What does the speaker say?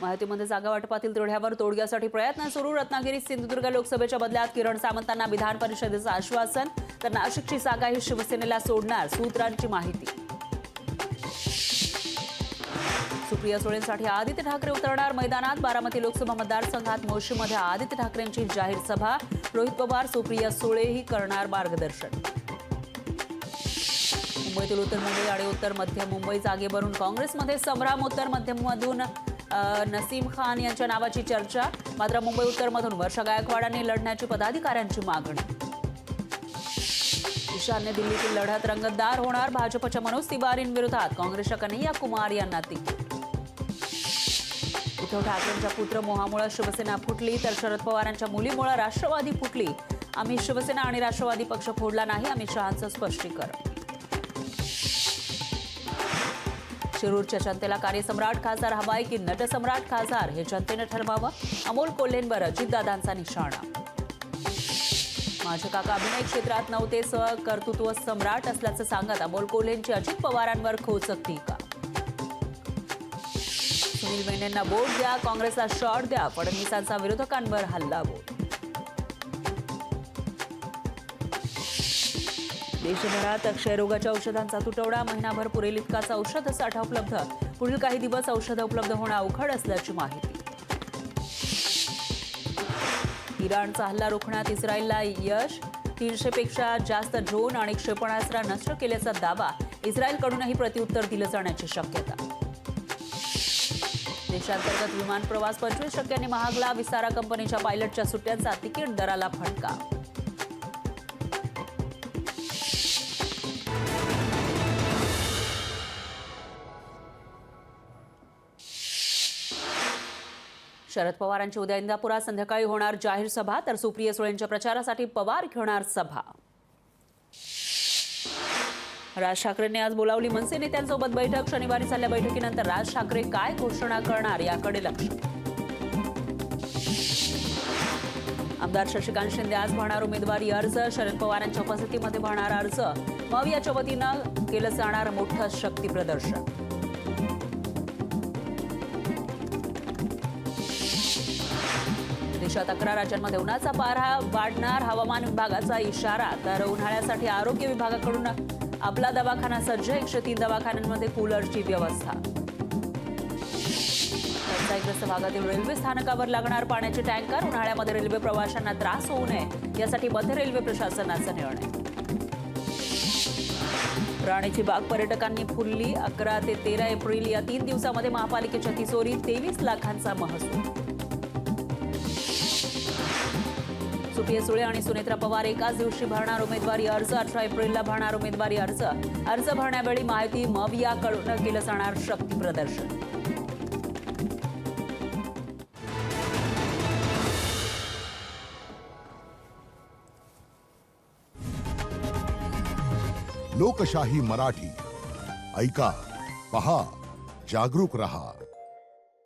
माहितीमध्ये जागा वाटपातील तिढ्यावर तोडग्यासाठी प्रयत्न सुरू. रत्नागिरी सिंधुदुर्ग लोकसभेच्या बदल्यात किरण सामंतांना विधान परिषदेचं आश्वासन. तर नाशिकची जागाही शिवसेनेला सोडणार, सूत्रांची माहिती. सुप्रिया सुळेंसाठी आदित्य ठाकरे उतरणार मैदानात. बारामती लोकसभा मतदारसंघात मोर्शीमध्ये आदित्य ठाकरेंची जाहीर सभा. रोहित पवार, सुप्रिया सुळेही करणार मार्गदर्शन. मुंबईतील उत्तर मुंबई आणि उत्तर मध्य मुंबई जागेवरून काँग्रेसमध्ये संभ्रम. उत्तर मध्यमधून नसीम खान यांच्या नावाची चर्चा. मात्र मुंबई उत्तरमधून वर्षा गायकवाडांनी लढण्याची पदाधिकाऱ्यांची मागणी. ईशान्य दिल्लीतील लढत रंगतदार होणार. भाजपच्या मनोज तिवारींविरोधात काँग्रेसच्या कन्हैया कुमार यांना तिकीट. उद्धव ठाकरेंच्या पुत्र मोहामुळे शिवसेना फुटली, तर शरद पवारांच्या मुलीमुळे राष्ट्रवादी फुटली. आम्ही शिवसेना आणि राष्ट्रवादी पक्ष फोडला नाही, अमित शहांचं स्पष्टीकरण. शिरूरच्या जनतेला कार्यसम्राट खासदार हवाय की नटसम्राट खासदार, हे जनतेने ठरवावं. अमोल कोल्हेंवर अजितदादांचा निशाणा. माझे काका अभिनय क्षेत्रात नव्हते, कर्तृत्व सम्राट असल्याचं सांगत अमोल कोल्हेंची अजित पवारांवर खोचक टीका. सुनील मेंढेंना बोट द्या, काँग्रेसला शॉट द्या, फडणवीसांचा विरोधकांवर हल्लाबोल. देशभरात क्षयरोगाच्या औषधांचा तुटवडा. महिनाभर पुरेल इतकाच औषध साठा उपलब्ध. पुढील काही दिवस औषधं उपलब्ध होणं अवघड असल्याची माहिती. इराणचा हल्ला रोखण्यात इस्रायलला यश. 300 पेक्षा जास्त ड्रोन आणि क्षेपणास्त्र नष्ट केल्याचा दावा. इस्रायलकडूनही प्रत्युत्तर दिलं जाण्याची शक्यता. देशांतर्गत विमान प्रवास 25% महागला. विस्तारा कंपनीच्या पायलटच्या सुट्ट्यांचा तिकीट दराला फटका. शरद पवारांची उद्या इंदापुरात संध्याकाळी होणार जाहीर सभा. तर सुप्रिया सुळेंच्या प्रचारासाठी पवार घेणार सभा. राज ठाकरेंनी आज बोलावली मनसे नेत्यांसोबत बैठक. शनिवारी झालेल्या बैठकीनंतर राज ठाकरे काय घोषणा करणार याकडे लक्ष. आमदार शशिकांत शिंदे आज भरणार उमेदवारी अर्ज. शरद पवारांच्या उपस्थितीमध्ये भरणार अर्ज. मवियाच्या वतीनं केलं जाणार मोठं शक्ती प्रदर्शन. देशात 11 राज्यांमध्ये उन्हाचा पारा वाढणार. हवामान विभागाचा इशारा. तर उन्हाळ्यासाठी आरोग्य विभागाकडून आपला दवाखाना सज्ज. 103 दवाखान्यांमध्ये कूलरची व्यवस्था. टंचाईग्रस्त भागातील रेल्वे स्थानकावर लागणार पाण्याचे टँकर. उन्हाळ्यामध्ये रेल्वे प्रवाशांना त्रास होऊ नये यासाठी मध्य रेल्वे प्रशासनाचा निर्णय. राणीची बाग पर्यटकांनी फुलली. 11 ते 13 एप्रिल या 3 दिवसामध्ये महापालिकेच्या तिजोरी 23 लाखांचा महसूल. सुप्रिया सुळे आणि सुनेत्रा पवार एकाच दिवशी भरणार उमेदवारी अर्ज. 18 एप्रिलला भरणार उमेदवारी अर्ज. अर्ज भरण्यावेळी माहिती मवियाकडून केलं जाणार शक्ती प्रदर्शन. लोकशाही मराठी ऐका, पहा, जागरूक रहा.